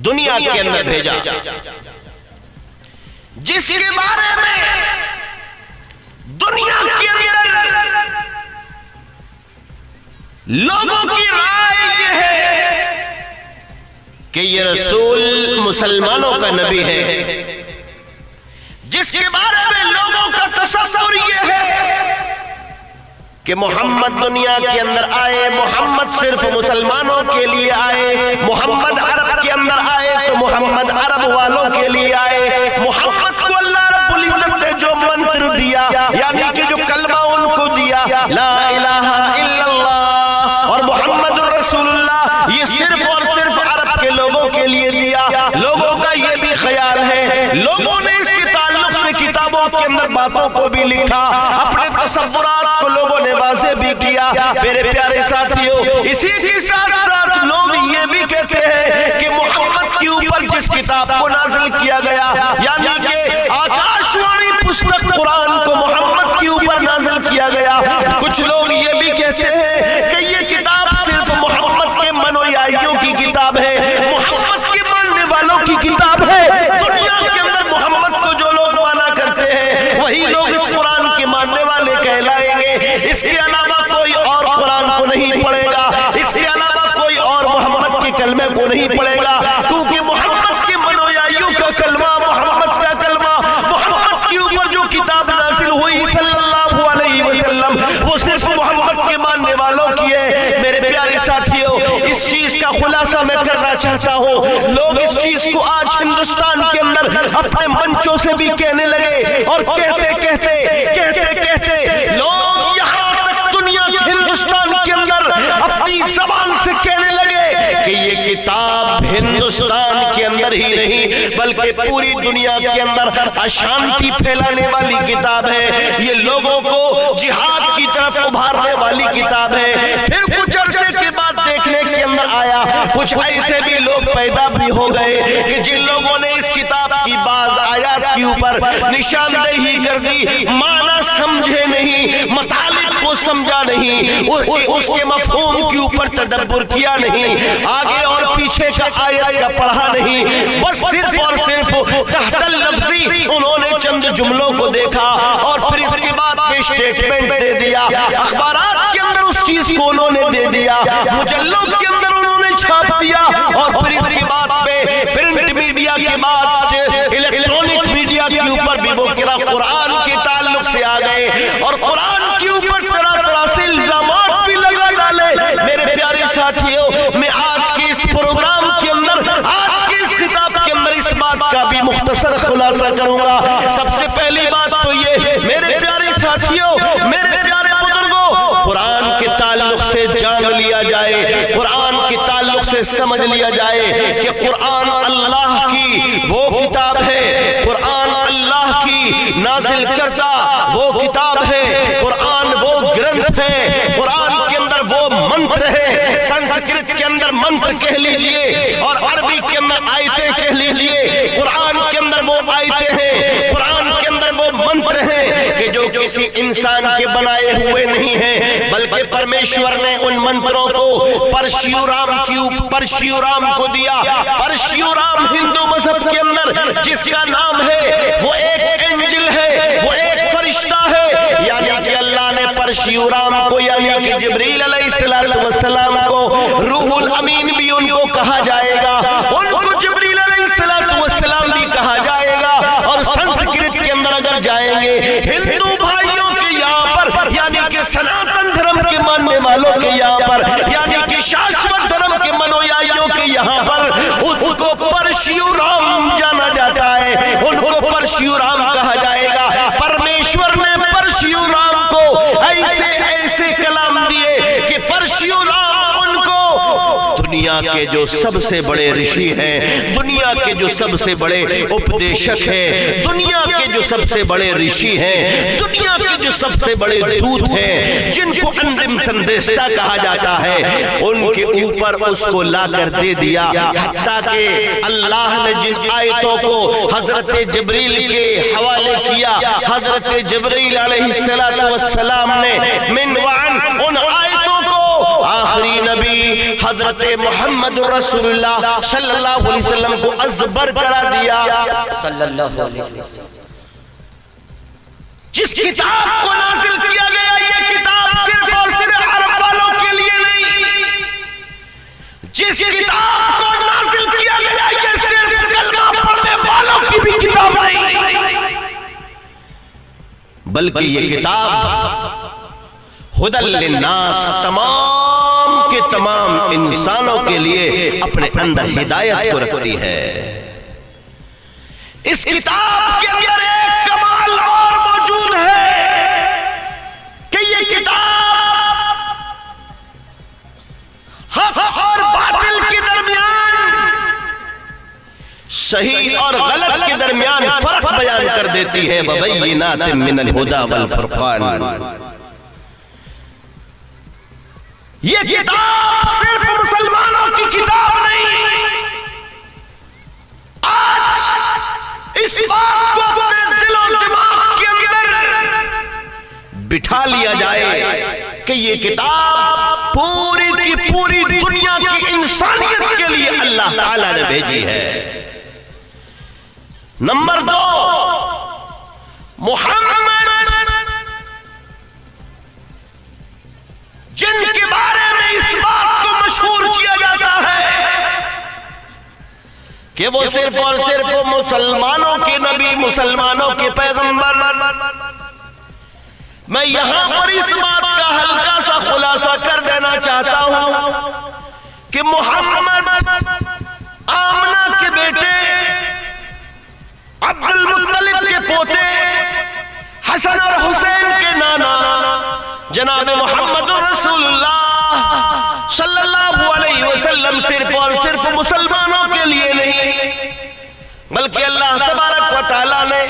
दुनिया के अंदर भेजा, जिसके बारे में दुनिया के अंदर लोगों की राय यह है कि ये रसूल मुसलमानों का नबी है, जिसके बारे में लोगों का तसव्वुर यह है कि मोहम्मद दुनिया के अंदर आए, मोहम्मद सिर्फ मुसलमानों के लिए आए, मोहम्मद अरब के अंदर आए तो मोहम्मद अरब वालों के लिए आए। मोहम्मद को अल्लाह रब्बुल इज्जत ने जो मंत्र दिया, यानी कि जो कलमा उनको दिया, ला इलाहा इल्लल्लाह और मोहम्मदुर रसूलुल्लाह, ये सिर्फ और सिर्फ अरब के लोगों के लिए दिया। लोगों का ये भी ख्याल है, लोगों ने इसके ताल्लुक से किताबों के अंदर बातों को भी लिखा, अपने तसव्वुरात को लोगों ने वाज़े भी किया। मेरे प्यारे साथियों, इसी के साथ साथ लोग ये भी कहते हैं कि मोहम्मद के ऊपर जिस किताब को नाज़िल किया गया, यानी कि आकाशवाणी पुस्तक कुरान को मोहम्मद के ऊपर नाज़िल किया गया, कुछ लोग ये भी कहते हैं कि ये किताब सिर्फ मोहम्मद के मनोयाइयों की किताब है, मोहम्मद के मानने वालों की किताब है। दुनिया के अंदर मोहम्मद को जो लोग माना करते हैं वही लोग इस कुरान के मानने वाले कहलाएंगे। इसके अलावा कोई और कुरान को नहीं पढ़ेगा, इसके अलावा कोई और मोहम्मद के कलमे को नहीं पढ़ेगा, क्योंकि मोहम्मद के मनोयाइयों का कलमा, मोहम्मद का कलमा, मोहम्मद के ऊपर जो किताब नाज़िल हुई सल्लल्लाहु अलैहि वसल्लम, वो सिर्फ मोहम्मद के मानने वालों की है। मेरे प्यारे साथियों, इस चीज का खुलासा मैं करना चाहता हूँ। लोग इस चीज को आज हिंदुस्तान के अंदर अपने मंचों से भी कहने लगे, और कहते कहते कहते कहते लोग यहाँ तक दुनिया के हिंदुस्तान के अंदर अपनी जबान से कहने लगे कि ये किताब हिंदुस्तान के अंदर ही नहीं बल्कि पूरी दुनिया के अंदर अशांति फैलाने वाली किताब है, ये लोगों को जिहाद की तरफ उभारने वाली किताब है। फिर कुछ अरसे के बाद देखने के अंदर आया, कुछ ऐसे भी लोग पैदा भी हो गए कि जिन लोगों ने इस किताब की बाज़ आयत के ऊपर निशानदेही कर दी, माना समझे नहीं, मतलब को समझा नहीं, उसके मफ़हूम के ऊपर तदब्बुर किया नहीं, आगे और पीछे का आयत का पढ़ा नहीं, बस सिर्फ और सिर्फ तहतल लफ्ज़ी उन्होंने चंद जुमलों को देखा और फिर इसके बाद में स्टेटमेंट दे दिया, अखबारात के अंदर उस चीज को उन्होंने दे दिया, मुजल्लों के अंदर उन्होंने छाप दिया, और फिर इसके बाद में प्रिंट मीडिया के बाद इलेक्ट्रॉनिक मीडिया के ऊपर भी वो कुरान के ताल्लुक से आ गए और कुरान के ऊपर तरह तरह से इल्जामात भी लगा डाले। मेरे प्यारे साथियों, मैं आज के इस प्रोग्राम के अंदर, आज के इस किताब के अंदर इस बात का भी मुख्तसर खुलासा करूंगा। सबसे पहली बात तो ये, मेरे प्यारे साथियों, मेरे प्यारे बुजुर्गों, कुरान के ताल्लुक से जान लिया जाए, कुरान के ताल्लुक से समझ लिया जाए कि कुरान अल्लाह की वो किताब है, कुरान अल्लाह की नाजिल करता वो किताब है, कुरान वो ग्रंथ है, कुरान के अंदर वो मंत्र है, संस्कृत के अंदर मंत्र कह लीजिए और अरबी के अंदर आयतें कह लीजिए, कुरान के अंदर वो आयतें हैं, कुरान के अंदर वो मंत्र हैं कि जो किसी इंसान के बनाए हुए नहीं हैं, बल्कि परमेश्वर ने उन मंत्रों को परशुराम को दिया। परशुराम हिंदू मजहब के अंदर जिसका नाम है वो एक एंजल है, वो एक फरिश्ता है, यानी कि अल्लाह ने परशुराम को, यानी कि जिब्रील अलैहिस्सलाम को रूहुल अमीन भी उनको कहा जाएगा, उनको जिब्रील अलैहिस्सलाम भी कहा जाएगा। और संस्कृत के अंदर अगर जाएंगे, हिंदू भाइयों के यहाँ पर, यानी कि सनातन धर्म के मानने वालों के यहाँ पर, यानी कि शाश्वत धर्म के मनोयाइयों के यहाँ पर उनको परशुराम जाना जाता है, उनको परशुराम कहा जाएगा। परमेश्वर ने परशुराम को ऐसे ऐसे कलाम दिए कि परशुराम उनको दुनिया के जो सबसे बड़े ऋषि हैं, दुनिया के जो सबसे बड़े उपदेशक हैं, दुनिया के जो सबसे बड़े ऋषि हैं, दुनिया के जो सबसे बड़े दूत हैं, जिनको अंतिम संदेशता कहा जाता है, उनके ऊपर उसको लाकर दे दिया। हत्ता के अल्लाह ने जिन आयतों को हजरत जिब्रील के हवाले किया, हजरत जिब्रील अलैहिस्सलाम ने मिन वान उन आयतों को आखिरी नबी हजरत मोहम्मद रसूलुल्लाह सल्लल्लाहु अलैहि वसल्लम को अजबर करा दिया। सल्लल्लाहु अलैहि वसल्लम जिस किताब को नाजिल किया गया, ये किताब सिर्फ और सिर्फ अरब वालों के लिए नहीं। जिस किताब को नाजिल किया गया, ये सिर्फ कलमा पढ़ने वालों की भी किताब नहीं, बल्कि ये किताब हुदल लिन्नास, तमाम के तमाम इंसानों के लिए अपने अंदर हिदायत को रखती है। इस किताब के अंदर एक कमाल और मौजूद है कि ये किताब हक और बातिल के दरमियान, सही और गलत के दरमियान फर्क बयान कर देती है। वबय्यिनातिम मिनल हुदा वल फुरकान। ये किताब सिर्फ मुसलमानों की किताब नहीं। आज इस बात को अपने दिल और दिमाग के अंदर बिठा लिया जाए कि ये किताब पूरी की पूरी दुनिया की इंसानियत के लिए अल्लाह ताला ने भेजी है। नंबर 2, मोहम्मद जिनके बारे में इस बात को मशहूर किया जाता है कि वो सिर्फ और सिर्फ मुसलमानों के नबी, मुसलमानों के पैगंबर। मैं यहां पर इस बात का हल्का सा खुलासा कर देना चाहता हूं कि मोहम्मद आमना के बेटे, अब्दुल मुत्तलिब के पोते, हसन और हुसैन के नाना जनाब मोहम्मद रसूलुल्लाह सल्लल्लाहु अलैहि वसल्लम सिर्फ और सिर्फ मुसलमानों के लिए नहीं, बल्कि अल्लाह तबारक व तआला ने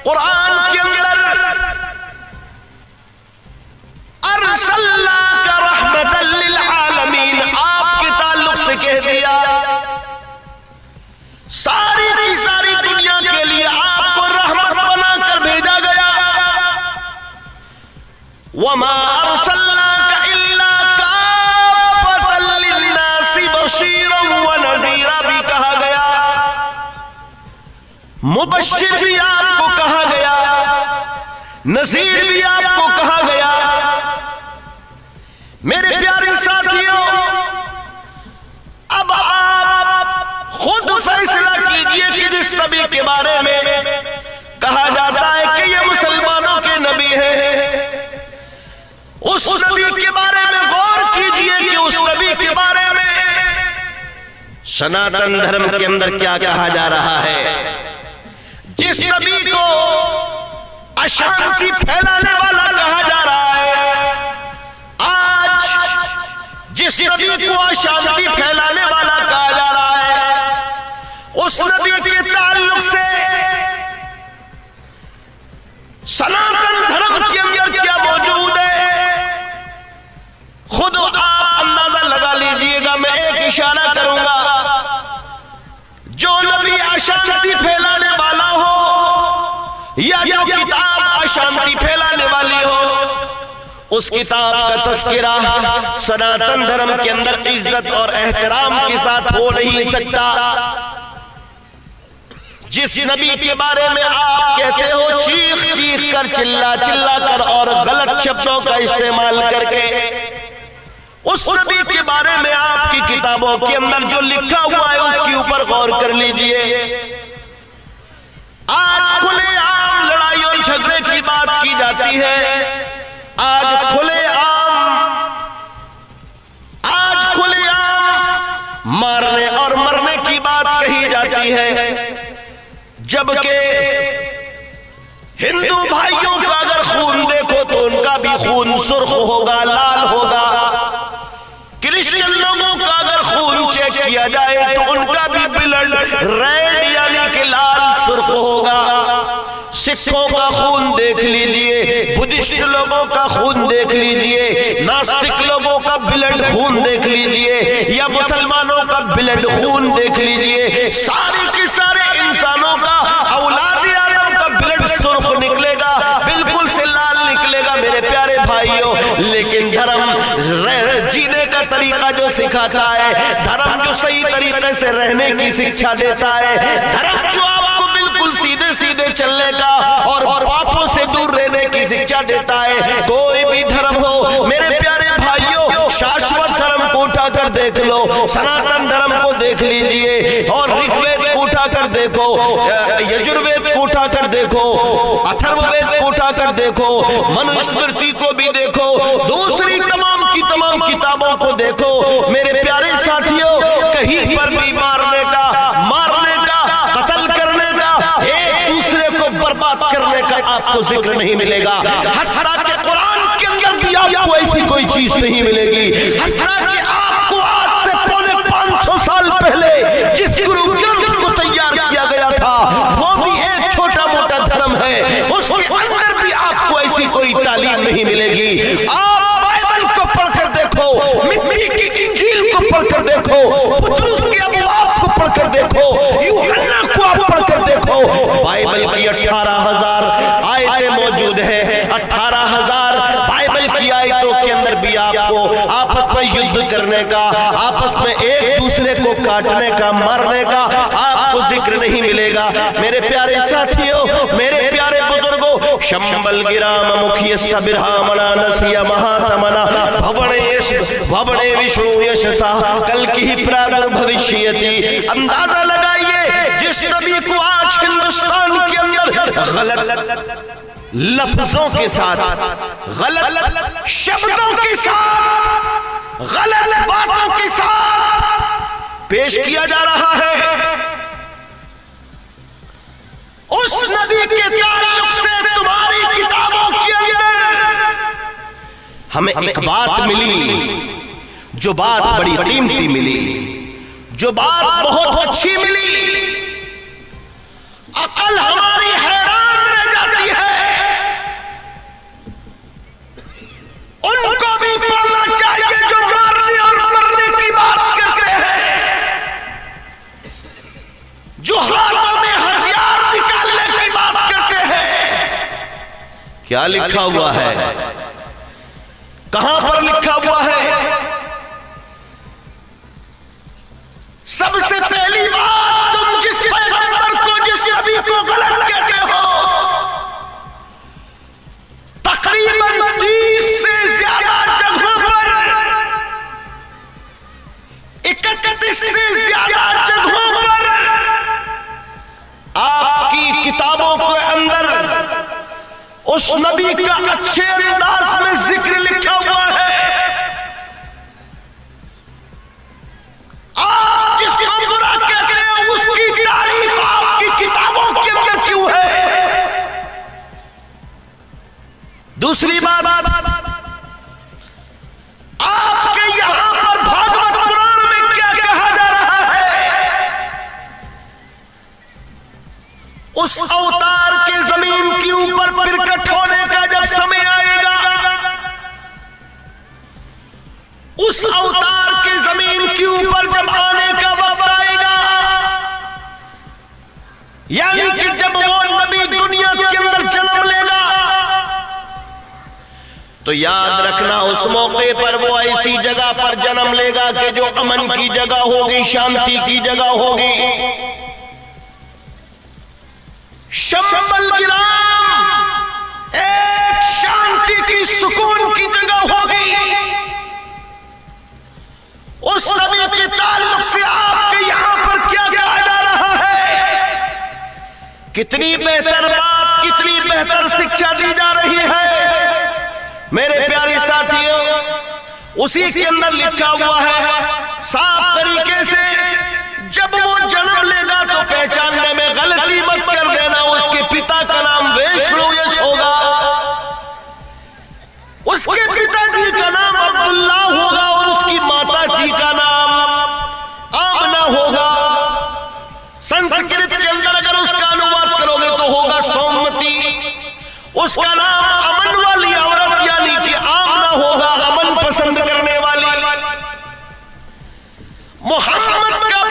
कुरान के अंदर अरसलनाका रहमतल लिल आलमीन आपके ताल्लुक से कह दिया, सारी की सारी दुनिया के लिए आपको रहमत बनाकर भेजा गया। वमा अरसलनाका इल्ला काफ़तल लिन्नासि बशीरन व नज़ीरा भी कहा गया, मुबश्शिर भी आपको कहा गया, नज़ीर भी आपको कहा गया। मेरे प्यारे साथियों, अब आप खुद फैसला कीजिए कि जिस नबी के बारे में कहा जाता है कि ये मुसलमानों के नबी हैं, उस नबी के बारे में गौर कीजिए कि उस नबी के बारे में सनातन धर्म के अंदर क्या कहा जा रहा है। जिस नबी को अशांति फैलाने वाला कहा जा रहा है, आज जिस नबी को अशांति फैलाने वाला कहा जा रहा है, उस नबी के ताल्लुक से सनातन धर्म के अंदर क्या मौजूद है, खुद आप अंदाजा लगा लीजिएगा। मैं एक इशारा करूंगा, जो नबी अशांति फैलाने वाला हो या जो किताब अशांति फैलाने वाली हो, उस किताब का तस्किरा सनातन धर्म के अंदर इज्जत और एहतराम के साथ हो नहीं सकता। जिस नबी के बारे में आप कहते हो चीख चीख कर, चिल्ला चिल्ला कर और गलत शब्दों का इस्तेमाल करके, उस नबी के बारे में आपकी किताबों के अंदर जो लिखा हुआ है उसके ऊपर गौर कर लीजिए। आज खुलेआम लड़ाई और झगड़े की बात की जाती है, आज खुलेआम मारने और मरने की बात कही जाती है, जबकि हिंदू भाइयों का अगर खून देखो तो उनका भी खून सुर्ख होगा, लाल होगा। क्रिश्चियन लोगों का अगर खून चेक किया जाए तो उनका भी ब्लड रेड यानी कि लाल सुर्ख होगा। सिखों का खून देख लीजिए, बुद्धिस्ट लोगों का खून देख लीजिए, नास्तिक लोगों का ब्लड खून देख लीजिए, या मुसलमानों का ब्लड खून देख लीजिए। सारे के सारे इंसानों का, औलाद आदम का ब्लड सुर्ख निकलेगा, बिल्कुल से लाल निकलेगा मेरे प्यारे भाइयों। लेकिन धर्म जीने का तरीका जो सिखाता है, धर्म जो सही तरीके से रहने की शिक्षा देता है, धर्म जो आपको बिल्कुल सीधे सीधे चलने का और पापों से दूर रहने की शिक्षा देता है। कोई भी धर्म हो मेरे प्यारे भाइयों, शाश्वत धर्म को उठाकर देख लो, सनातन धर्म को देख लीजिए और ऋग्वेद को उठाकर देखो, यजुर्वेद को उठाकर देखो, अथर्ववेद को उठाकर देखो, मनुस्मृति को भी देखो, दूसरी तमाम की तमाम किताबों को देखो। मेरे प्यारे साथियों, कहीं पर भी मारने का, कत्ल करने का, एक दूसरे को बर्बाद करने का आपको जिक्र नहीं मिलेगा। हत्ता के कुरान के अंदर भी आपको ऐसी कोई चीज नहीं मिलेगी। हत्ता कि आपको आज से पौने 500 साल पहले जिस गुरु ग्रंथ को तैयार किया गया था, वो भी एक छोटा मोटा धर्म है, उसके अंदर भी आपको ऐसी कोई तालीम नहीं मिलेगी। आप बाइबल को पढ़कर देखो, मित्ती की इंजील को पढ़कर देखो, पतरस के अबवाब को पढ़कर देखो, यूहन्ना को आप पढ़कर देखो, बाइबल की 18,000 आयतें मौजूद है। 18,000 बाइबल की आयतों के अंदर भी आपको आपस में युद्ध करने का, आपस में एक दूसरे को काटने का, मारने का आपको जिक्र नहीं मिलेगा। मेरे प्यारे साथियों, मेरे प्यारे बुजुर्गों, शंबल गिराम मुखिय सबिरहामना नसिया महातमना भवने विष्णु यशसा कल की प्रादुर्भविष्यति। अंदाजा लगाइए, जिस नबी को आज हिंदुस्तान के अंदर गलत लफ्जों के साथ, गलत शब्दों के साथ, गलत बातों के साथ पेश किया जा रहा है, उस नबी के ताल्लुक से तुम्हारी किताबों के अंदर हमें एक बात मिली, जो बात बड़ी कीमती मिली, जो बात बहुत अच्छी मिली। अकल हमारी हैरान रह जाती है। उनको भी पढ़ना चाहिए जो मारने और मरने की बात करते हैं, जो हाथों में हथियार निकालने की बात करते हैं। क्या लिखा हुआ है? कहां पर लिखा हुआ है? सबसे पहली बात, तुम जिस पैगंबर को, जिस नबी को गलत कहते हो, तकरीबन 30 से ज्यादा जगहों पर, 31 से ज्यादा जगहों पर आपकी किताबों के अंदर उस नबी का अच्छे अंदाज में जिक्र लिखा हुआ है। आप जिसको बुरा कहते हैं, उसकी तारीफ आपकी किताबों के अंदर क्यों है? दूसरी बात, आपके यहां पर भागवत पुराण में क्या कहा जा रहा है? उस अवतार के जमीन के ऊपर प्रकट होने का जब समय आएगा, उस अवतार के जमीन के ऊपर जब आने का वक्त आएगा, यानी कि जब वो नबी दुनिया के अंदर जन्म लेगा, तो याद रखना उस मौके पर वो ऐसी जगह पर जन्म लेगा कि जो अमन की जगह होगी, शांति की जगह होगी। शंबल गिराम एक शांति की, सुकून की जगह होगी। उस नबी के ताल्लुक से आपके यहां पर क्या कहा जा रहा है? कितनी बेहतर बात, कितनी बेहतर शिक्षा दी जा रही है। मेरे प्यारे साथियों, उसी के अंदर लिखा हुआ है साफ तरीके से, जब वो जन्म लेगा तो पहचानने में गलती मत कर देना, उसके पिता का नाम विष्णु यश होगा, उसके पिताजी का नाम अब्दुल्ला होगा और उसकी माता जी का नाम आमना होगा। संस्कृत के अंदर अगर उसका अनुवाद करोगे तो होगा सौमती। उसका नाम अमन वाली औरत यानी कि आमना होगा, अमन पसंद करने वाली। मोहम्मद का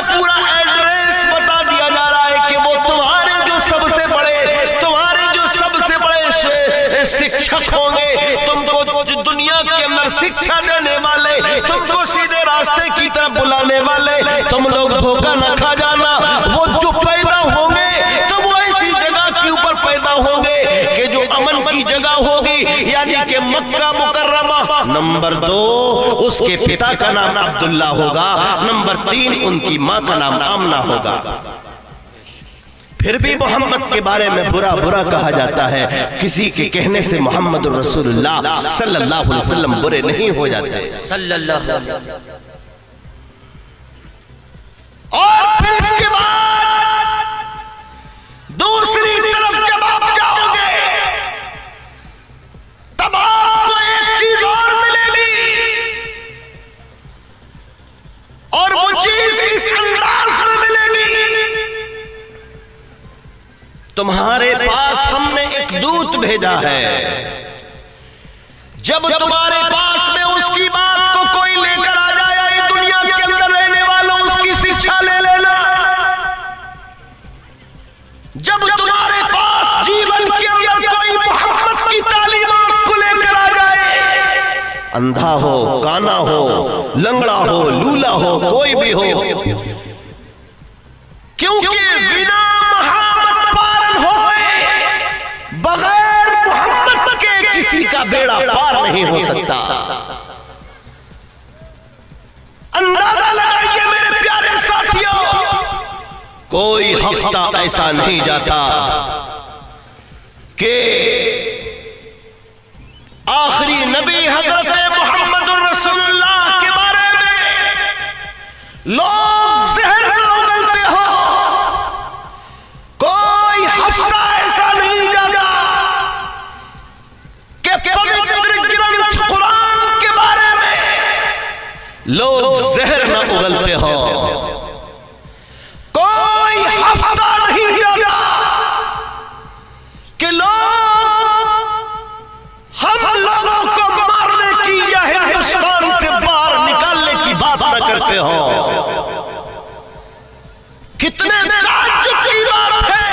पूरा एड्रेस बता दिया जा रहा है कि वो तुम्हारे जो सबसे बड़े शिक्षक होंगे, तुमको दुनिया के अंदर शिक्षा देने वाले, तुम नंबर 2, उसके पिता का नाम अब्दुल्ला होगा। नंबर 3, उनकी मां का नाम आमना होगा। फिर भी मोहम्मद के बारे में बुरा बुरा कहा जाता है। किसी के कहने से मोहम्मद रसूलुल्लाह सल्लल्लाहु अलैहि वसल्लम बुरे नहीं हो जाते। सल्लल्लाहु अलैहि वसल्लम। और फिर इसके बाद दूसरी तरफ जब आप जाओगे तब आपको एक चीज और मिलेगी, और वो चीज इस अंदाज में मिलेगी। तुम्हारे पास हमने एक दूत भेजा है, जब तुम्हारे पास में उसकी बात को कोई लेकर आ जाए, दुनिया के अंदर रहने वालों उसकी शिक्षा ले लेना। जब तुम्हारे पास जीवन के अंदर कोई मोहम्मद की तालीमात को लेकर आ जाए, अंधा हो, काना हो, लंगड़ा हो, लूला हो, कोई भी हो, क्योंकि बिना मोहम्मद पार होए बगैर मोहम्मद के किसी का बेड़ा पार नहीं हो सकता। अंदाजा लगाइए मेरे प्यारे साथियों, कोई हफ्ता ऐसा नहीं जाता कि आखिरी नबी हजरत मोहम्मद रसूलुल्लाह के बारे में लोग जहर न उगलते हो। कोई हफ्ता ऐसा नहीं जाता कि पवित्र ग्रंथ कुरान के बारे में लोग जहर न उगलते हो। कोई हफ्ता नहीं जाता कि लोग हम लोगों को मारने की या हिंदुस्तान से बाहर निकालने की बात न करते हो। कितने ताज्जुब की बात है।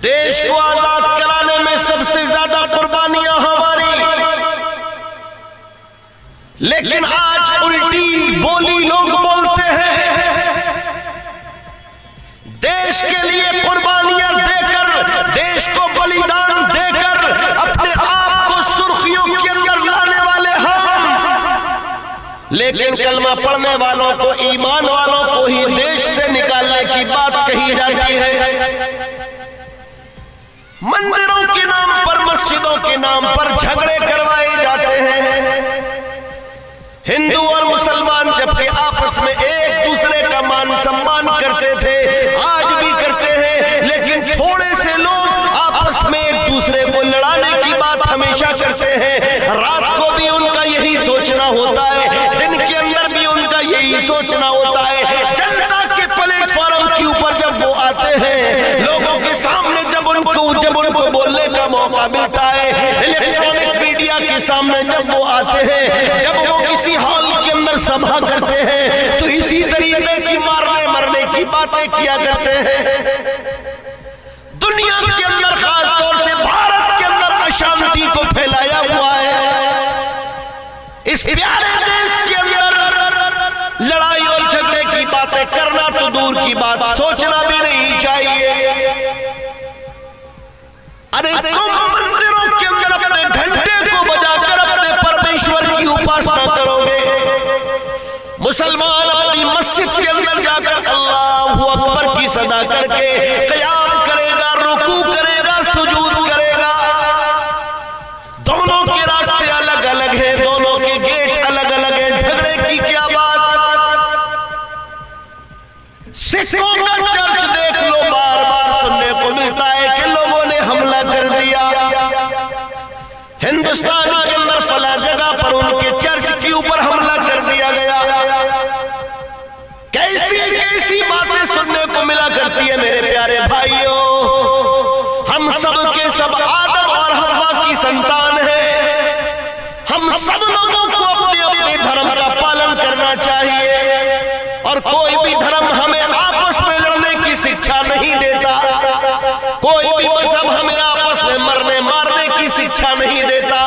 देश को आजाद कराने में सबसे ज्यादा कुर्बानियां हमारी, लेकिन आज उल्टी बोली लोग बोलते हैं। देश के लिए कुर्बानियां देकर, देश को बलिदान देकर अपने आप को सुर्खियों के अंदर लाने वाले हम, लेकिन कलमा पढ़ने वालों को, ईमान वालों को ही देश से निकालने की बात कही जाती है। मंदिरों के नाम पर, मस्जिदों के नाम पर झगड़े करवाए जाते हैं। हिंदू और मुसलमान जबकि आपस में एक दूसरे का मान सम्मान करते थे, आज भी करते हैं, लेकिन थोड़े से लोग आपस में एक दूसरे को लड़ाने की बात हमेशा करते हैं। रात को भी उनका यही सोचना होता है, दिन के अंदर भी उनका यही सोचना होता है। जनता के प्लेटफॉर्म के ऊपर जब वो आते हैं, लोगों के सामने जब उनको बोलने का मौका मिलता है, इलेक्ट्रॉनिक मीडिया के सामने जब वो आते हैं, जब वो किसी हॉल के अंदर सभा करते हैं, तो इसी तरीके की मारने मरने की बातें किया करते हैं। दुनिया के अंदर, खास तौर से भारत के अंदर अशांति को फैलाया हुआ है। इस प्यारे देश के अंदर लड़ाई और झगड़े की बातें करना तो दूर की बात, सोचना भी नहीं चाहिए। अरे तुम मंदिरों के अंदर अपने घंटे को बजाकर अपने परमेश्वर की उपासना करोगे, मुसलमान अपनी मस्जिद के अंदर जाकर अल्लाहु अकबर की सदा करके क़याम करेगा, रुकू करेगा, सुजूद करेगा। दोनों के रास्ते अलग अलग हैं, दोनों के गेट अलग अलग हैं, झगड़े की क्या बात। सिखों का चर्च देख लो, बार बार सुनने को मिलता है कि लोगों ने हमला कर दिया। हिंदुस्तान के अंदर फला जगह पर उनके चर्च के ऊपर हमला कर दिया गया। कैसी कैसी बातें सुनने को मिला करती है मेरे प्यारे भाइयों। हम सब के सब आदम और हव्वा की संतान हैं। हम सब लोगों को अपने अपने धर्म का पालन करना चाहिए, और कोई भी धर्म हमें आपस में लड़ने की शिक्षा नहीं देता, कोई भी मजहब हमें आपस में मरने मारने की शिक्षा नहीं देता।